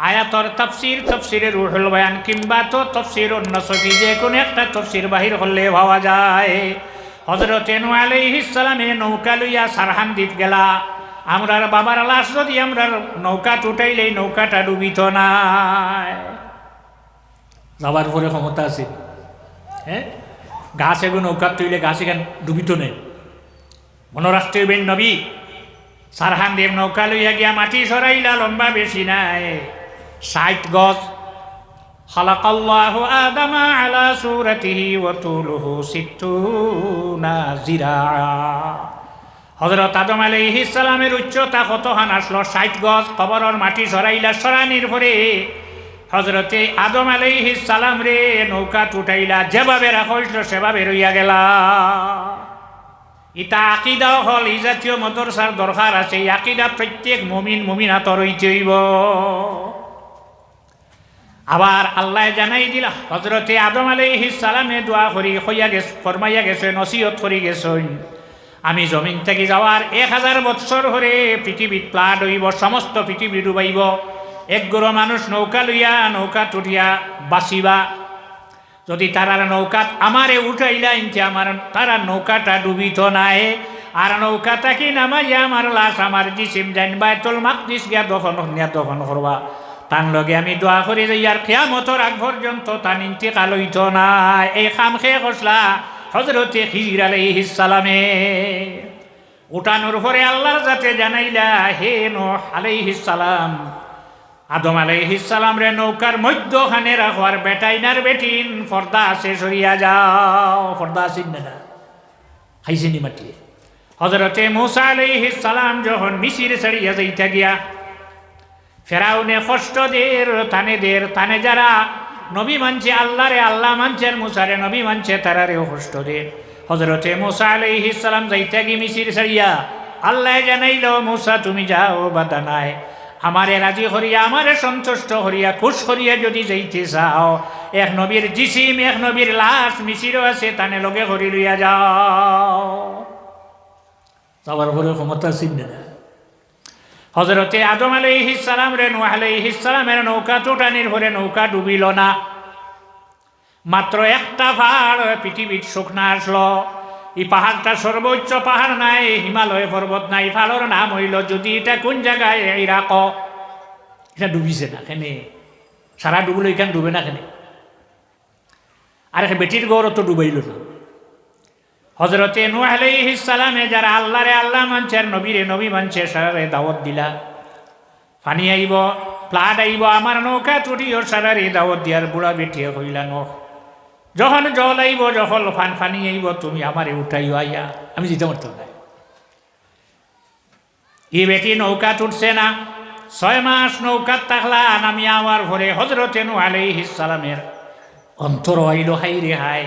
আয়াতর তাফসির, তফসিরে রুহুল বয়ান কিংবা তো তফসির নসফি, যে কোনো একটা তফসির বাহির হলে ভাবা যায় হযরতে নূহ আলাইহিস সালামে নৌকা লইয়া সারহান দ্বীপ গেলা। আমরার বাবার লাশ যদি আমরার নৌকা টুটাইলেই নৌকাটা ডুবিত নাই। যাবার পরে ক্ষমতা আছে, হ্যাঁ, গাছ এগুলো নৌকা তুইলে গাছ এখান ডুবিত নেই। মনোরাষ্ট্রীয় বেন নবী সারহান দেব নৌকা লইয়া গিয়া মাটি সরাইলা, লম্বা বেশি নাই 60 গজ। খালাকাল্লাহু আদামা আলা সূরাতিহি ওয়া তুলুহু 60 জিরাআ। হযরত আদম আলাইহিস সালামের উচ্চতা কতখান আসলো? 60 গজ। কবরের মাটি সরাইলা, সরানির পরে হযরতে আদম আলাইহিস সালাম রে নৌকা টুটাইলা, যেভাবে রাখা হইছিল সেভাবে রইয়া গেলা। ইতা আকিদাও হল, এই জাতীয় মদরসার দরকার আছে। এই আকিদা প্রত্যেক মুমিন মুমিনাত রইতে হইব। আবার আল্লাহ জানাই দিলা, হযরতে আদম আলাইহিস সালামে দোয়া করি হইয়া গেছে, ফরমাইয়া গেছে, নসিহত করি গেছেন, আমি জমিন থেকে যাওয়ার 1000 বৎসর হরে পৃথিবীত প্লাট হইব, সমস্ত পৃথিবী ডুবাইব। একগুড়ো মানুষ নৌকা লইয়া নৌকা তুটিয়া বাঁচিবা। যদি তারার নৌকাত আমারে উঠাইলা ইনতে আমার তারা নৌকাটা ডুবিত নাই। আর নৌকাটাকে নামাইয়া আমার লাশ আমার জিসিম জান বাইতুল মাকদিস গিয়া দফন করবা। তার লগে আমি দোয়া করি যে ইয়ার কিয়ামতের আগ পর্যন্ত তার ইন্তেকাল হইত নাই। এই খাম খেয়ে কসলা হযরতে খিজির আলাইহিস সালামে। উঠানোর পরে আল্লাহর যাতে জানাইলা, হে নূহ আলাইহিস সালাম, আদম আলাইহিস সালাম রে নৌকার মধ্যখানে রাখবার, বেটাইনার বেটিন পর্দা আছে সরিয়া যাও। পর্দা আছেন না খাইছেনি মাটিয়ে। হযরতে মূসা আলাইহিস সালাম যখন মিসর ছাড়িয়া যাইতা গিয়া ফেরাউনে কষ্ট তানে যারা নবী মানছে আল্লাহরে, আল্লাহ মানছেন মূসারে নবী মানছে, তারারেও কষ্ট দে। হযরতে মূসা আলাইহিস সালাম যাইতা গিয়ে মিসর ছাড়িয়া আল্লাহ জানাইল, মূসা তুমি যাও, বাধা নাই। আমারে রাজি করিয়া, আমারে সন্তুষ্ট করিয়া, খুশ করিয়া যদি যাইতে চাও, এক নবীর জিসিম, এক নবীর লাশ মিসিরও আছে, তানে লগে করি লইয়া যাও। যাওয়ার পরে ক্ষমতা ছিল না। হযরতে আদম আলাইহিস সালাম রে নূহ আলাইহিস সালামের নৌকা টুটানির পরে নৌকা ডুবিল না। মাত্র একটা পাহাড় পৃথিবীর শুকনা আসলো। এই পাহাড়টা সর্বোচ্চ পাহাড় নাই, হিমালয় পর্বত নাই। পাহাড়ের নাম হইল, যদি এটা কোন জায়গায়, ইরাক। এটা ডুবিছে না কেনে, সারা ডুবলো, এখানে ডুবে না কেনে। আর বেটির গৌরব তো ডুবাইল না। হযরতে নূহ আলাইহিস সালামে যারা আল্লাহরে আল্লাহ মানছে, নবীরে নবী মানছে, সারারে দাওয়াত দিলা, পানি আইব, প্লাট আইব, আমার নৌকা টুটিও সারারে দাওয়াত দিয়ার বুড়া বেটিয়ে কইলা, নূহ যখন জল আইব, যখন ফানি আইব, তুমি আমারে উঠাইও আইয়া, আমি যেতে পারতাম না। এই বেটি নৌকা টুটছে না, 6 মাস নৌকাত থাকলা, নামি আমার ভরে হযরতে নূহ আলাইহিস সালামের অন্তর হইল, হাই রে হাই,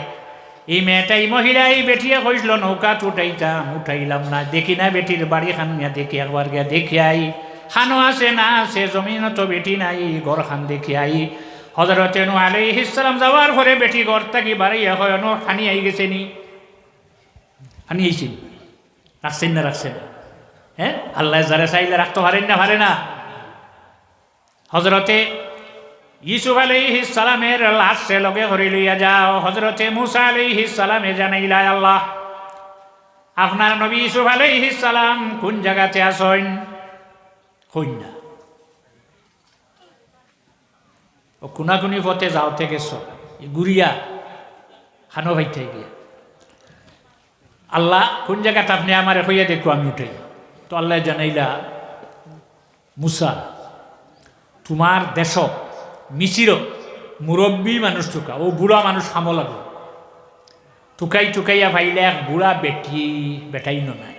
এই মেয়েটাই মহিলা, এই বেটিয়ে কইছিল নৌকা টুটাইতাম, উঠাইলাম না। দেখি না বেটির বাড়ি খান নিয়া দেখি, একবার গিয়া দেখি আই, খানো আছে না আছে, জমিন তো বেটি নাই, ঘর খান দেখি আই। হযরতে নূহ আলাইহিস সালাম যাওয়ার পরে বেটি ঘর থাকি বাড়াইয়া হয়, নূহ পানি আই গেছে নি? পানি আইছিল, রাখছেন না রাখছেন না? হ্যাঁ, আল্লাহ যারা চাইলে রাখতে পারেন না, পারে না। হযরতে ইউসুফ আলাইহিস সালামের লাশ সে লগে ধরে লইয়া যাও। হযরতে মূসা আলাইহিস সালামে জানাইলা, আল্লাহ আপনার নবী ইউসুফ আলাইহিস সালাম কোন জায়গাতে আছেন? কইন না, ও কোনাকুনি পথে যাওতে গেছ, গুড়িয়া খানো ভাইতে গিয়া, আল্লাহ কোন জায়গাটা আপনি আমারে কইয়া দেখো, আমি উঠাই। তো আল্লাহ জানাইলা, মূসা তোমার দেশ মিসির মুরব্বী মানুষ টুকা, ও বুড়া মানুষ খামো লাগো, টুকাইয়া ভাইলে এক বুড়া বেটাই নাই।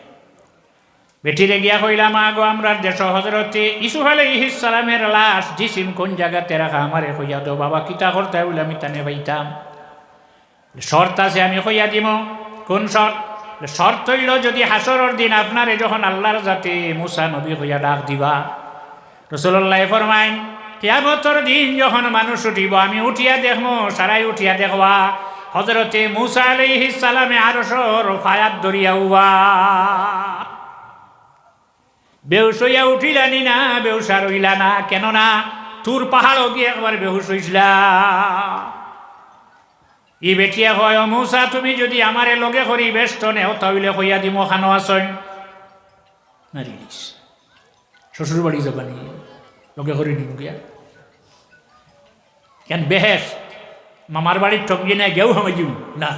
বেটিরে গিয়া কইলা, মা গো আমরার দেশ হযরতে ইউসুফ আলাইহিস সালামের লাশ জিসিম কোন জায়গাতে রাখা, আমারে কইয়া দাও। বাবা কিতা করতে বলে আমি তানে পাইতাম, শর্ত আছে, আমি কইয়া দিব। কোন শর্ত? শর্ত হইল, যদি হাসরের দিন আপনারে যখন আল্লাহর জাতে মূসা নবী কইয়া ডাক দিবা, রাসূলুল্লাহ ফরমাইন, কিয়ামতের দিন যখন মানুষ উঠিব, আমি উঠিয়া দেখবো, সারাই উঠিয়া দেখবা হযরতে মূসা আলাইহিস সালামে আরশের ফায়াত ধরিয়া উবা। বেহুশ হইয়া উঠিলানি না, বেহুসা রইলা না, কেননা তুর পাহাড়ও গিয়ে একবার বেহুশ হইসলা। ই বেটিয়া হয়, ও মূসা তুমি যদি আমারে লগে করি ব্যস্ত নেও তাহলে হইয়া দিম খানো আসন নারিলিস শ্বশুর বাড়ি যাবানি লগে করি নিম গিয়া কেন বেহেস মামার বাড়ির টঙ্গি না গেও হামে যাব না,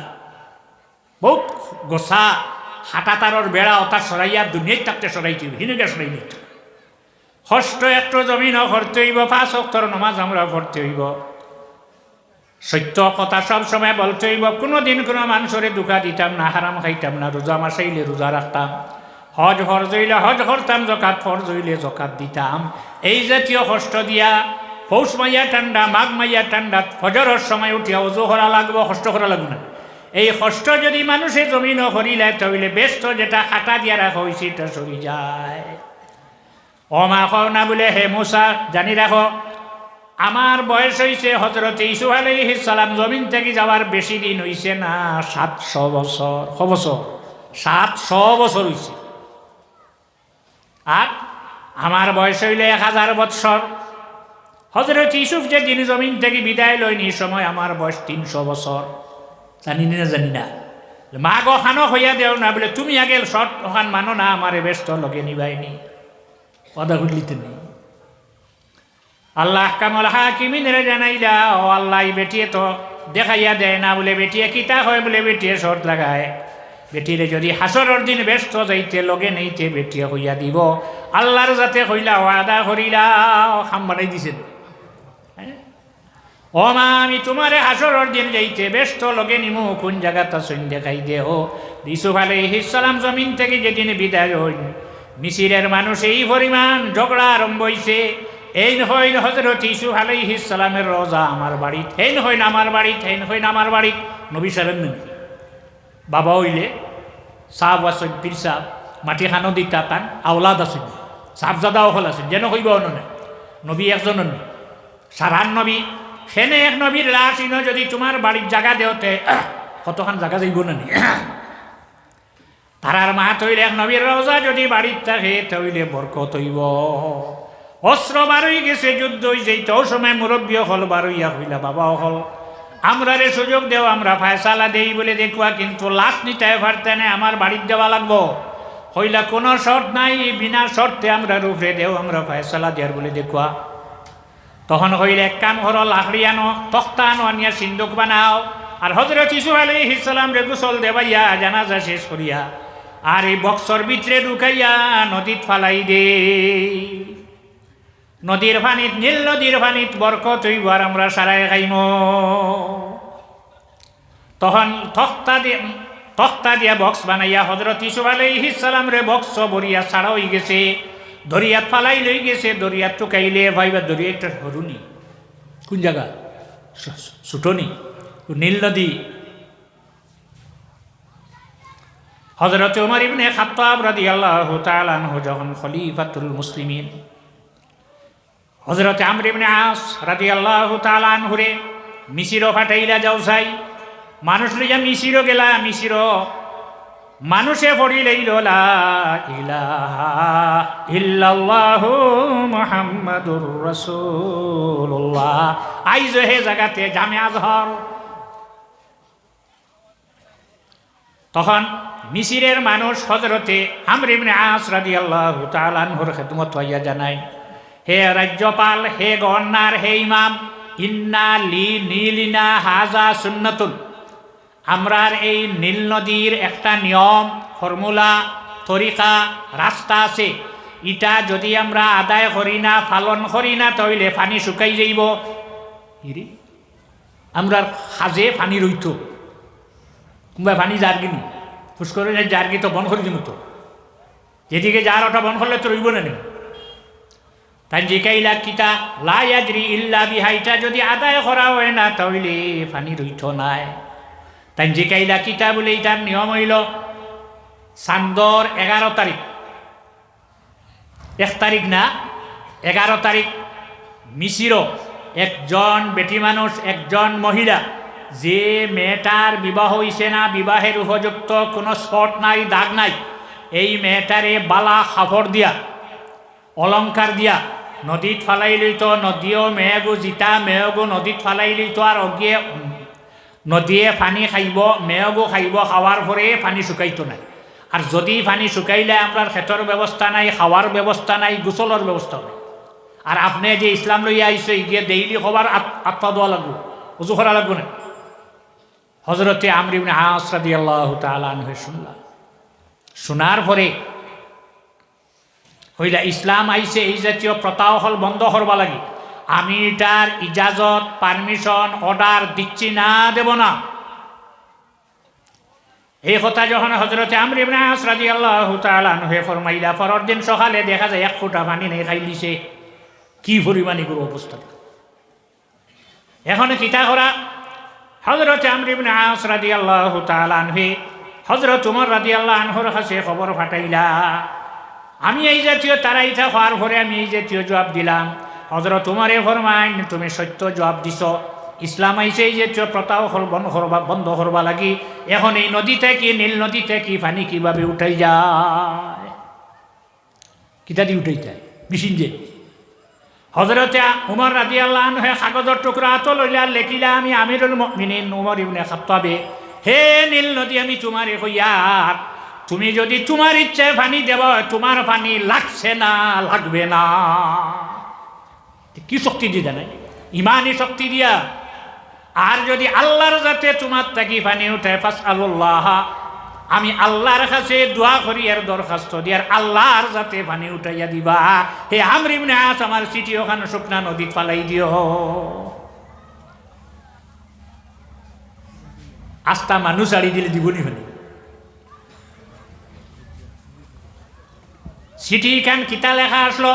বহুত গোসা হাঁটা তারর বেড়া ওটা সরাইয়া দুনিয়ায় থাকতে সরাইতে হিনেকে সরাই নিত। কষ্ট একটু জমিন করতে হইব, 5 ওয়াক্তের নামাজ আমরা পড়তে হইব, সত্য কথা সব সময় বলতে হইব, কোনোদিন কোনো মানুষরে দুঃখা দিতাম না, হারাম খাইতাম না, রোজা মাসাইলে রোজা রাখতাম, হজ ফরজ হইলে হজ করতাম, জকাত ফরজ হইলে জকাত দিতাম। এই জাতীয় কষ্ট দিয়া পৌষ মাইয়া ঠান্ডা, মাঘ মাইয়া ঠান্ডা, ফজরের সময় উঠিয়া অজু করা লাগবো, কষ্ট করা লাগবে না। এই কষ্ট যদি মানুষে জমিন করিলে তাহলে ব্যস্ত যেটা খাটা দিয়া রাখা হয়েছে এটা সরি যায়। ও মা কও না বলে, হে মূসা জানি রাখো আমার বয়স হয়েছে হযরত ইউসুফ আলাইহিস সালাম জমিন থেকে যাওয়ার বেশি দিন হইছে না, 700 বছর। ক বছর? 700 বছর হইছে। আর আমার বয়স হইলে 1000 বৎসর। হযরত ইউসুফ যে দিন জমিন থেকে বিদায় লইনি সময় আমার বয়স 300 বছর। জানি না জানি না, মা গো খানো হইয়া দেও না বলে, তুমি আগে শর্ট ওখান মানো না, আমারে ব্যস্ত লগে নিবাইনি, কথা ঘুরলিতে নেই। আল্লাহ কামল হাকিমিনের জানাইলা, ও আল্লাহ বেটিয়ে তো দেখাইয়া দেয় না বলে, বেটিয়ে কিতা হয় বলে বেটিয়ে শর্ট লাগায়। বেটিরে যদি হাসরের দিন ব্যস্ত যাইতে লগে নেইতে বেটিয়ে হইয়া দিব, আল্লাহর যাতে হইলা ওয়াদা করিলা খাম বানাই দিছে। ও মা আমি তোমারে হাসরের দিন যাইতে ব্যস্ত লগে নিমু, কোন জায়গাটা সৈন দেখাই দে। ও ইউসুফ আলাইহিস সালাম জমিন থেকে যেদিন বিদায় হইন, মিসিরের মানুষ এই পরিমাণ ঝগড়া আরম্ভ হইছে। এই হইন হযরত ইউসুফ আলাইহিস সালামের রোজা আমার বাড়িত, হেন হইন আমার বাড়িত, হেন হইন আমার বাড়িত। নবী সাহেব বাবা হইলে সাহাব আসেন, পীর সাহ মাটি খানো দিতা তান আওলাদ আসেন, সাহজাদাও হল আছেন, যেন হইব অননে নবী একজন সারান নবী। সেনে এক নবীর লাশ ইনো যদি তোমার বাড়ির জায়গা দেওতে কতখান জায়গা যাইব না নি। তারার মা তৈলে এক নবীর রোজা যদি বাড়ির থাকে তৈলে বরকত হইব। অস্ত্র বারই গেছে, যুদ্ধ হয়ে যেত সময় মুরব্বী হল বারইয়া হইলা বাবা হল, আমরা রে সুযোগ দেও, আমরা ফায়সালা দেই বলে দেখুয়া, কিন্তু লাশ নিতে পারতে না, আমার বাড়ির দেওয়া লাগবো। হইলা কোনো শর্ত নাই, বিনা শর্তে আমরা রূপরে দেও, আমরা ফায়সালা দেওয়ার বলে দেখুয়া। তখন হইলে এক কাম হল, লাকড়ি আনো, তক্তা আনো, আনিয়া সিন্দুক বানাও, আর হযরত ইউসুফ আলাইহিস সালাম রে গোসল দেবাইয়া জানাজা শেষ করিয়া আর এই বক্সর ভিতরে ঢুকাইয়া নদীত ফালাই দে। নদীর পানিত, নীল নদীর পানিত বরকত হইব, আর আমরা সারাই খাইম। তখন তক্তা দিয়া বক্স বানাইয়া হযরত ইউসুফ আলাইহিস সালাম রে বক্স বরিয়া ছাড়া হয়ে গেছে, দরিয়াত ফালাই লই গেছে। দরিয়াত টুকাইলে ভাইবা দরিয়াটা হরুনি কোন জায়গা ছুটনি, নীল নদী। হযরত ওমর ইবনে খাত্তাব রাদিয়াল্লাহু তাআলা আনহু যখন খলিফাতুল মুসলিমিন, হযরত আমর ইবনে আস রাদিয়াল্লাহু তাআলা আনহু রে মিসিরও ফাটাইলা যাও চাই, মানুষ লইয়া মিসিরও গেলা। মিসিরও মানুষে পড়িলেইল লা ইলাহা ইল্লাল্লাহু মুহাম্মাদুর রাসূলুল্লাহ। আইজ হে জায়গাতে জামে আজহর। তখন মিসিরের মানুষ হযরতে আমর ইবনে আস রাদিয়াল্লাহু তাআলা আনহুর খেদমত হইয়া জানায়, হে রাজ্যপাল, হে গভর্নর, হে ইমাম, ইন্না লি নীলিনা হাজা সুন্নাতুন, আমরার এই নীল নদীর একটা নিয়ম, ফর্মুলা, তরিকা, রাস্তা আছে। ইটা যদি আমরা আদায় করি না, পালন করি না, তাহলে পানি শুকাই যাইব। আমরা সাজে পানি রইত, কোনবা পানি জারগিনি ফুসকরে জারগি তো বন করি দিন, তো যেদিকে যার ওটা বন করলে তো রইব না। তাই জিকাইলা কিতা লা ইয়াজরি ইল্লা বিহা, ইটা যদি আদায় করা হয় না তাহলে পানি রইত নাই। তাই জিকাইলা কিতা বলে, এটার নিয়ম হইল চান্দর 11 তারিখ, 1 তারিখ না 11 তারিখ মিসিরও একজন বেটি মানুষ, একজন মহিলা, যে মেয়েটার বিবাহ হইছে না, বিবাহের উপযুক্ত কোনো স্পট নাই, দাগ নাই, এই মেয়েটারে বালা খাফড় দিয়া অলংকার দিয়া নদীত ফালাই লইত, নদীও মেঘো জিতা মেঘো নদীত ফালাই লইত, আর অগিয়ে নদীয়ে পানি খাইব, মেঘো খাইব, খাওয়ার পরে পানি শুকাইতো না। আর যদি পানি শুকাইলে আপনার খেতর ব্যবস্থা নাই, খাওয়ার ব্যবস্থা নাই, গোসলের ব্যবস্থা নাই। আর আপনি যে ইসলাম লইয়া আইসে গিয়ে ডেইলি খবর আত্মা দেওয়া লাগবো, উজু করা লাগবো না। হজরতে আমর ইবনে আস রাদিয়াল্লাহু তাআলা আনহু শুনলাম, শোনার পরে হইলা ইসলাম আইসে এই জাতীয় প্রথাহল বন্ধ করবা লাগে। আমি এটার ইজাজত, পারমিশন, অর্ডার দিচ্ছি না, দেব না। এই কথা যখন হজরতে আমর ইবনে আস রাদিয়াল্লাহু তাআলা আনহু ফরমাইলা, পরের দিন সকালে দেখা যায় 1 ফোঁটা পানি নেই, খাই দিছে। কি পরিমাণে গুরু অবস্থা! এখন কিতা করা? হজরতে আমর ইবনে আস রাদিয়াল্লাহু তাআলা আনহু হজরত উমর রাদিয়াল্লাহু আনহুর কাছে খবর পাঠাইলা। আমি এই জাতীয় তারা ইটা হওয়ার পরে আমি এই জাতীয় জবাব দিলাম। হজরত উমরে ফরমাইন, তুমি সত্য জবাব দিছ। ইসলাম আইসে এই জাতীয় প্রথা বন্ধ করবা লাগি। এখন এই নদী থেকে, নীল নদী থেকে পানি কিভাবে উঠাই যায়? কিতা দিয়ে উঠাই যায়? মেশিন যে। হজরতে উমর রাদিয়াল্লাহু আনহু কাগজের টুকরা হাতে লইলা, লেখিলা, আমি আমিরুল মুমিনিন উমর ইবনে খাত্তাবে, হে নীল নদী, আমি তোমারে কইয়ার, তুমি যদি তোমার ইচ্ছায় পানি দেব, তোমার পানি লাগছে না, লাগবে না। কি শক্তি দিয়ে জানাই? ইমানি শক্তি দিয়া। আর যদি আল্লাহর যাতে তোমার থাকি পানি উঠে, ফাসআলুল্লাহ, আমি আল্লাহর কাছে দোয়া করি, এর দরখাস্ত দিয়ার আল্লাহর যাতে পানি উঠাইয়া দিবা। হে আমর ইবনে আস, আমার চিঠি ওখানে শুকনা নদী পালাই দিও। আস্তা মানুষ আড়ি দিলে দিবনি হলে। চিঠি খান কিতা লেখা আসলো?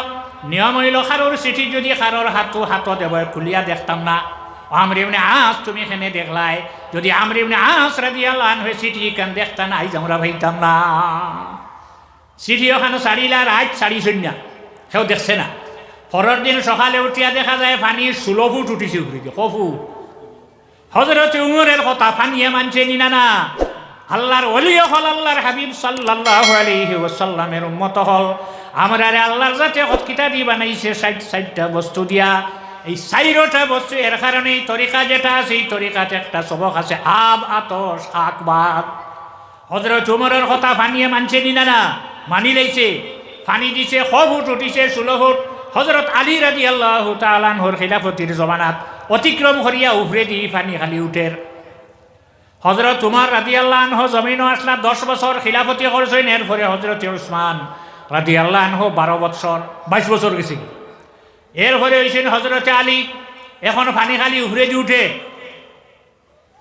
নিয়ম হইল, কারোর চিঠি যদি কারোর হাত দেব, খুলিয়া দেখতাম না। আমর ইবনে আস, তুমি এখানে দেখলাই, যদি আমর ইবনে আস রাদিয়াল্লাহু আনহু চিঠি খান দেখতা না, আইজ আমরা ভাইতাম না। চিঠি ওখানে ছাড়িলা, রাত 4:30 না, কেউ দেখছে না। পরের দিন সকালে উঠিয়া দেখা যায় পানি 16 ফুট উঠিছে উপরে দিয়ে, কফু। হযরত উমরের কথা পানিয়ে মানছে নি না? আল্লাহর ওলি হল, আল্লাহর হাবিব সাল্লাল্লাহু আলাইহি ওয়াসাল্লামের উম্মত হল। আমরা আল্লাহর যাতে কিতা দি বানাইছে 60টা বস্তু দিয়া। এই 4টা বস্তু এর কারণে এই তরিকা যেটা আছে, এই তরিকাতে একটা সবক আছে, আব, আতশ, খাক, বাদ। হযরত উমরের কথা পানিয়ে মানছে নি না? মানি লইছে। পানি দিছে, 6 ফুট উঠিছে, 16 ফুট। হযরত আলী রাদিয়াল্লাহু তাআলা আনহুর খিলাফতির জমানাত অতিক্রম করিয়া উপরে দিয়ে পানি খালি উঠের। হযরত উমর রাদিয়াল্লাহু আনহু জমিনও আসলা 10 বছর খিলাফতি করছেন। এরপরে হযরত উসমান রাদিয়াল্লাহু আনহু 12 বছর, 22 বছর গেছে। এরপরে হইছেন হযরত আলী। এখন পানি খালি উপরে দিয়ে উঠে।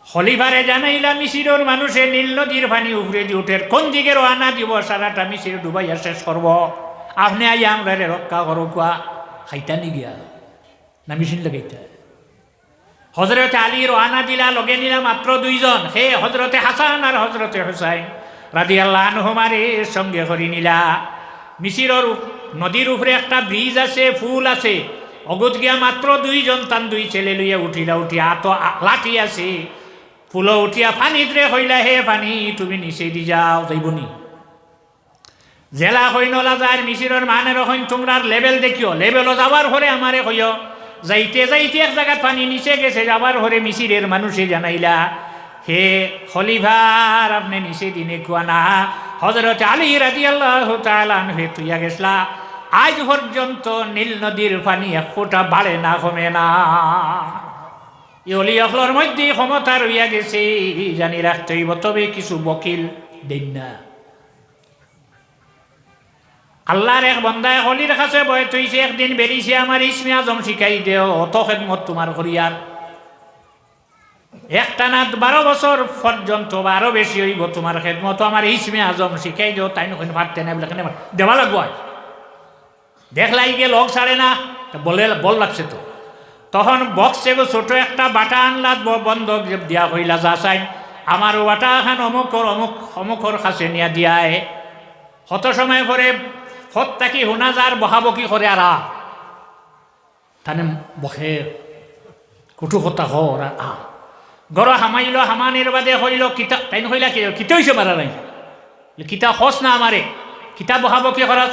খলিফারে জানাইলা, মিশরের মানুষে নীল নদীর পানি উপরে দিয়ে উঠে, কোন দিকে রওনা দিব? সারাটা মিশর ডুবাইয়া শেষ করব। আপনি আই আমরা রক্ষা করো, কুয়া খাইতা নি গিয়া না মেশিন লাগাইতা? হযরত আলী রওনা দিলা, লগে নিলা মাত্র 2 জন, হে হযরতে হাসান আর হযরতে হুসাইন রাদিয়াল্লাহু আনহুমারে সঙ্গে করে নিলা। মিশরের নদীর উপরে একটা ব্রিজ আছে, ফুল আছে। অগত গিয়া মাত্র 2 জন, তান 2 ছেলে লইয়া উঠিলা। উঠিয়া তো লাঠি আছে, ফুল উঠিয়া পানিতে হইলা, হে পানি, তুমি নিচে দি যাও, যাইবনি। জেলা হইনলা যায় মিশরের মানের হইন, তোমরা লেভেল দেখিও। লেভেলও যাবার পরে আমারে কইও। যাইতে যাইতে এক জায়গায় পানি নিচে গেছে, যাবার পরে মিশরের মানুষে জানাইলা, হে খলিফার, আপনি নিচে দিনে কুয়া না। হযরত আলী রাদিয়াল্লাহু তাআলা আনহু তুইয়া গেছলা। আজ পর্যন্ত নীল নদীর পানি 1 ফোঁটা বাড়ে না, কমে না। ইউলি অখলর মধ্যে ক্ষমতা রইয়া গেছে, জানি রাখতে হইব, তবে কিছু বকিল দেন না। আল্লাহর এক বন্দায় হলির কাছে বয়ে তুইছে, একদিন বেরিয়েছে, আমার ইসমে আজম শিখাই দেও, অত খেদমত তোমার করিয়ার। একটানা 12 বছর পর্যন্ত বা আরো বেশি হইব তোমার খেদমত, আমার ইসমে আজম শিখাই দেও। তাই নখন পারতে না, দেওয়া লাগবো। দেখলাই গিয়ে লোক ছাড়ে না, বল লাগছে তো। তখন বক্সে গো ছোট একটা বাটা আনলা, বন্ধ দিয়া হইলা, যা চাই আমার বাটা খান অমুকর কাছে নিয়া দিয়ায়। কত সময় পরে ফত থাকি শুনা যার বহাবকি করে, আর তানে বসে কুটু কথা হর গড় হামাইল, হামানির বাদে হইল কিতা, তাই হইলা কিতা হইছে মারা নাই, কিতা খস না আমারে, কিতা বহাবকি খরচ।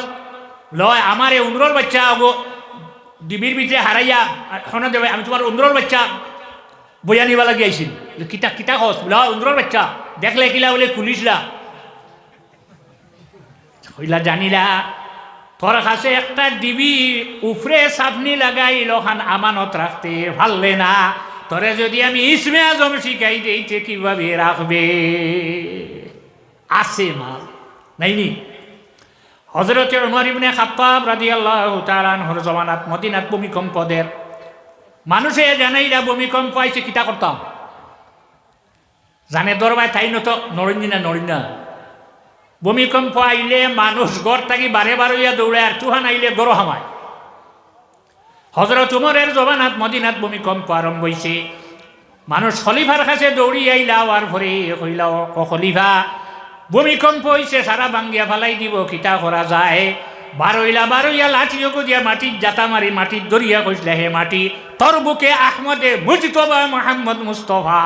লয় আমার এই উমরোর বাচ্চা গো ডিবির ভিতরে হারাইয়া শোনা দেবে আমি তোমার উমরোর বাচ্চা বইয়া নিবা লাগি আইছিল কিতা কিতা হস বলে উমরোর বাচ্চা দেখলে কিলা বলে পুলিশরা হইলা জানিলা তোর কাছে একটা ডিবি উফরে সাপনি লাগাইল খান আমানত রাখতে ভাললে না তোরে যদি আমি ইসমে আজম শিখাই দিইতে কিভাবে রাখবে আছে মাল নাইনি হযরত উমর ইবনে খাত্তাব রাদিয়াল্লাহু তাআলা আনহুর জামানাত মদিনাত ভূমিকম্পদের মানুষে জানাইলা ভূমিকম্প আইছে কিতা করতাম জানে দরবায় তাই নত নড়িনা ভূমিকম্প আইলে মানুষ ঘর থাকি বারে বারইয়া দৌড়ায় আর তুহান আইলে গড় হামায় হযরত উমরের জমানাত মদিনাত ভূমিকম্প আরম্ভ হইছে মানুষ খলিফার কাছে দৌড়ি আইলা আর ভরে কইলা ও খলিফা ভূমিকম্প হইছে সারা ভাঙ্গিয়া ফালাই দিব কিতা করা যায় বারইয়া লাঠিও দিয়া মাটির জাতা মারি মাটির দরিয়া কইসলে হে মাটি তোর বুকে আহমদে মুজতবা মুহাম্মদ মুস্তাফা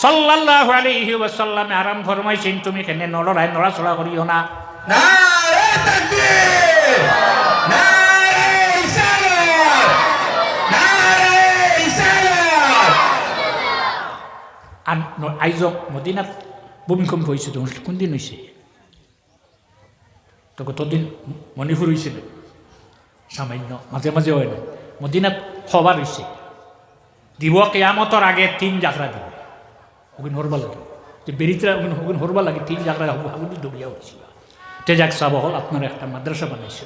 সাল্লাল্লাহু আলাইহি ওয়াসাল্লাম আরাম ফরমাইছেন তুমি কেনে নড়াচড়া করিও না নারে তাকবীর নারে রিসালাত নারে রিসালাত আইজ মদিনাত ভূমিকম্প হয়েছে তো কোন দিন হয়েছে তো কতদিন মণিপুর হয়েছিল সামান্য মাঝে মাঝে হয় না মদিনাত খবর হয়েছে দিব কেয়ামতর আগে 3 যাত্রা দিব ওগুন হরবা লাগে যে বেরিতরা ওগুন হরবা লাগে 3 যাত্রা হাগুনি দৌড়িয়া হয়েছিল তে যাক সাব হল আপনার একটা মাদ্রাসা বানাইছে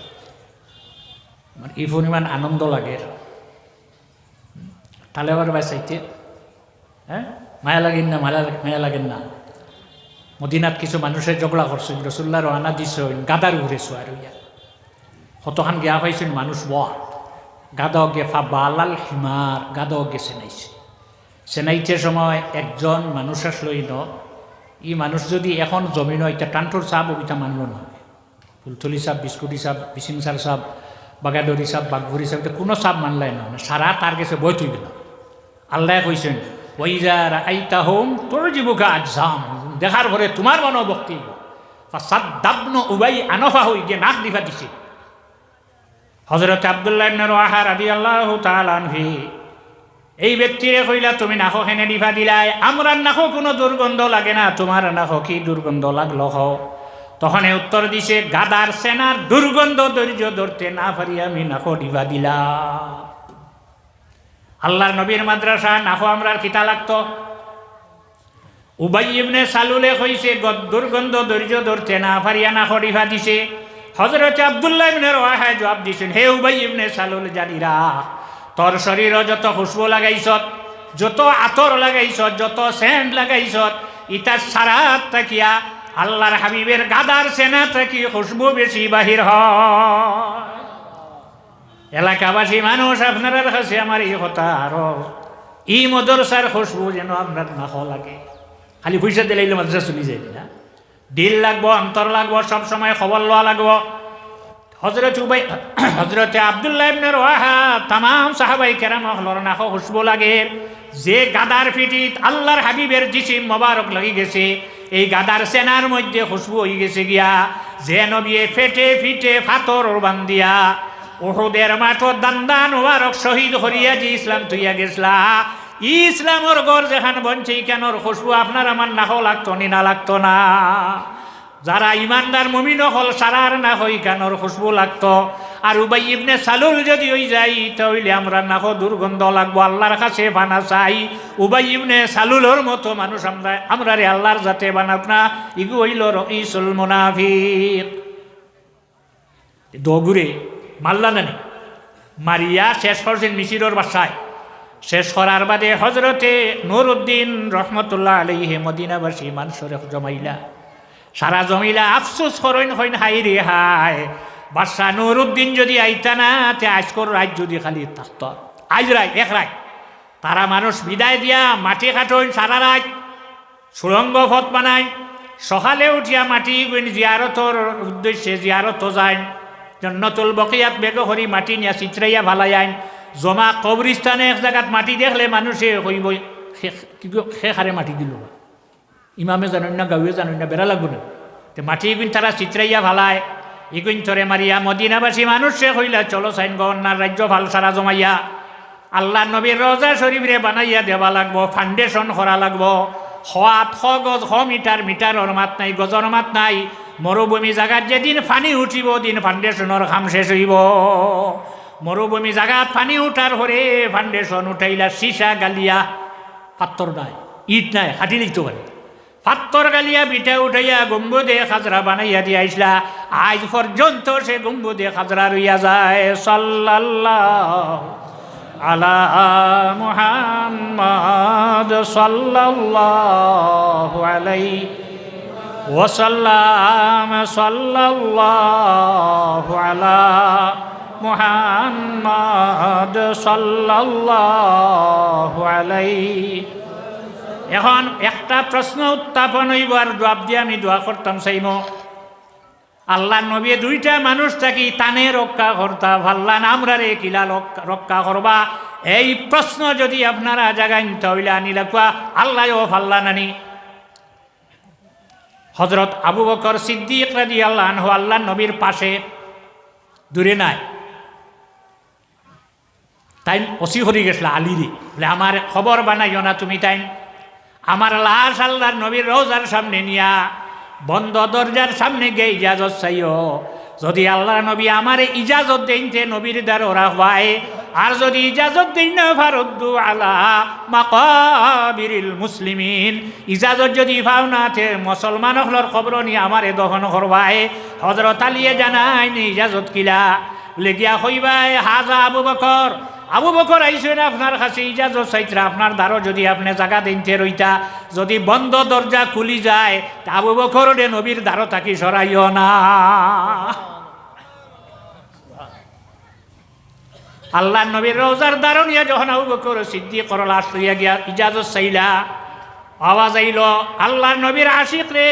মানে এই পরিমাণ আনন্দ লাগে তাহলে আবার চাইতে হ্যাঁ মায়া লাগেন না মায়া লাগেন না মদিনাত কিছু মানুষের ঝগড়া করছেন রসুল্লাহ রানা দিছেন গাদার উড়ে সোয়ার হইয়া কতখান গেয়া পাইছেন মানুষ গাদা গে ফা বালাল হিমার গাদা গে সেনাইতে সময় একজন মানুষ আসলই ই মানুষ যদি এখন জমিন হয় এটা টান্টুর সাপ ওইটা মানল না ফুলতলি সাপ বিস্কুটি সাপ বিসিংসার সাপ বাগাদরি সাপ বাগভুরি সাপ এটা কোনো সাপ মানলাই না সারা তার গেছে বই তুই গেল আল্লাহ কইছেন ওইজার আইতা হোম তোর জীবকা আজাম দেখার পরে তোমার মনোভক্তি সাদ্দাবন উবাই আনফা হই গিয়ে নাক দিফা দিছে হযরত আব্দুল্লাহ ইবনে রাওয়াহা রাদিয়াল্লাহু তাআলা আনহু এই ব্যক্তিরে কইলা তুমি নাখো হেনে দিফা দিলাই আমরা নাখো কোনো দুর্গন্ধ লাগে না তোমার নাখো কি দুর্গন্ধ লাগলো হও তখন উত্তর দিছে গাদার সেনার দুর্গন্ধ ধৈর্য ধরতে না পারি আমি নাখো দিফা দিলাম আল্লাহর নবীর মাদ্রাসা নাখো আমরার কিতা লাগতো উবাই ইবনে সালুলে কইছে দুর্গন্ধ ধৈর্য ধরতে না পারিয়া নাখো দিফা দিছে হযরত আব্দুল্লাহ ইবনে রাওয়াহা জবাব দিছেন হে উবাই ইবনে সালুল জানিরা তোর শরীর যত খুশবু লাগাইছত যত আতর লাগাইছত যত সেন্ট লাগাইছত ইতার সারাত তাকিয়া আল্লাহর হাবিবের গাদার সেনা থাকি খুশবু বেশি বাহির হয় এলাকাবাসী মানুষ আপনার কাছে আমার এই কথা আরো ই মদরসার খুশবু যেন আপনার না লাগে খালি পয়সা দিলে মাদ্রাসা চলি যায় না দিল লাগবো অন্তর লাগবো সব সময় খবর লওয়া লাগবো হযরত আব্দুল্লাহ ইবনে রাওয়াহা तमाम সাহাবায়ে কেরাম হলর না খুশবু লাগে যে গাদার ফিটিত আল্লাহর হাবিবের জিসিম মোবারক লাগি গেছে এই গাদার সেনার মধ্যে খুশবু হয়ে গেছে গিয়া যে নবী ফেটে ফিটে ফাতর বান্দিয়া উহুদের মাঠো দান্দান মোবারক শহীদ হরিয়া যে ইসলাম তুইয়া গেছলা ইসলামর গর যেখান বঞ্চে কেনর খুশবু আপনার আমার নাও লাগতো নি না লাগতো না যারা ইমানদার মুমিন হল সারার না হই কেনর খুশবু লাগতো আর উবাই ইবনে সালুল যদি হই যাই তাহলে আমরা নাও দুর্গন্ধ লাগবো আল্লাহর কাছে বানা চাই উবাই ইবনে সালুলর মতো মানুষ আমরা রে আল্লাহর যাতে বানাক না ইগু হইল রঈসুল মুনাফিক দগুরে মাল্লা নানি মারিয়া শেষ করছেন মিশিরর বাসায় শেষ করার বাদে হজরতে নুরউদ্দিন রহমতুল্লাহ আলাইহি মদিনাবাসী মানুষরে জমাইলা সারা জমিলা আফসোস করেন হইন হাই রে হায় বাদশাহ নুরউদ্দিন যদি আইতা না তে আজকর রাত যদি খালি থাকত আজ রাত এক রাত তারা মানুষ বিদায় দিয়া মাটি কাটইন সারা রাত সুরঙ্গ পথ বানায় সকালে উঠিয়া মাটি গুইন জিয়ারতর উদ্দেশ্যে জিয়ারত যায় জন্নতুল বকিয়াত বেগ হরি মাটি নিয়া চিত্রাইয়া ভালাই আইন জমা কবরিস্তানে এক জায়গাত মাটি দেখলে মানুষে কইব সে হারে মাটি দিল ইমামে জানেন না গাঁৱে জানেন না বেড়া লাগবো না তো মাটি কিন্তু তারা চিত্রাইয়া ভালায় ইগুঞ্চরে মারিয়া মদিনাবাসী মানুষে হইলা চলো সাইন গভর্নর রাজ্য ফালসারা জমাইয়া আল্লাহ নবীর রওজা শরীফরে বানাইয়া দেওয়া লাগবো, ফাউন্ডেশন করা লাগবো। হাত হ গজ হ মিটার, মিটারর মাত নাই, গজর মাত নাই। মরুভূমি জাগাত যেদিন পানি উঠিব দিন ফাউন্ডেশনের কাম শেষ হইব। মরুভূমি জাগাত পানি উঠার হরে ফাউন্ডেশন উঠাইলা সীসা গালিয়া, পাত্তর নাই, ইট নাই, খাটি লিখতে পারে, পাত্তর গালিয়া বিটা উঠাইয়া গম্বুদে খাজরা বানাইয়া দিয়া আইসলা। আজ পর্যন্ত সে গম্বুদে খাজরা রইয়া যায়। সাল্লাল্লাহু আলা মুহাম্মাদ সাল্লাল্লাহু আলাইহি ওয়াসাল্লাম। সাল্লাল্লাহু আলা মুহাম্মাদ সাল্লাল্লাহু আলাইহি। এখন একটা প্রশ্ন উত্থাপন হইব আর জবাব দিয়ে আমি দোয়া করতাম চাইব। আল্লাহ নবী দুইটা মানুষ থাকি তানে রক্ষা করতা ভাল্লান, আমরা রে কিলা রক্ষা করবা? এই প্রশ্ন যদি আপনারা জাগাইন তাহলে আনি রাখবা আল্লাহও ভাল্লা নানি। হযরত আবু বকর সিদ্দিক রাদিয়াল্লাহু আনহু আল্লাহ নবীর পাশে, দূরে নাই, তাই অসি হরি গেছিল আলিরে, বলে আমার খবর বানাইও না তুমি, তাই আমার লাশ আল্লাহর নবীর রওজার সামনে নিয়া বন্ধ দরজার সামনে গিয়ে ইজাজত চাইও। যদি আল্লাহ নবী আমার ইজাজত দেনতে নবীর দ্বার ওরা হয়, আর যদি ইজাজত দেন না ফারুদ্দু আলা মাকাবিরিল মুসলিমিন, ইজাজত যদি পাও না তে মুসলমান হলর খবর নিয়ে আমারে দহন করবাই। হযরত আলীয়ে জানাই নি ইজাজত কিলা, লেগিয়া হইবাই হাজা আবু বকর। আবু বকর আইসেন আপনার কাছে ইজাজত চাইতরা, আপনার দ্বারও যদি আপনি জায়গা দিনতে রইতা, যদি বন্ধ দরজা খুলি যায় তা আবু বকর রে নবীর দ্বারও থাকি সরাইও না। আল্লাহ নবীর রওজার দ্বারও নিয়ে যখন আবু বকর সিদ্দিক লাশ লইয়া গিয়া ইজাজত চাইলা, আওয়াজ আইল আল্লাহ নবীর আশিক রে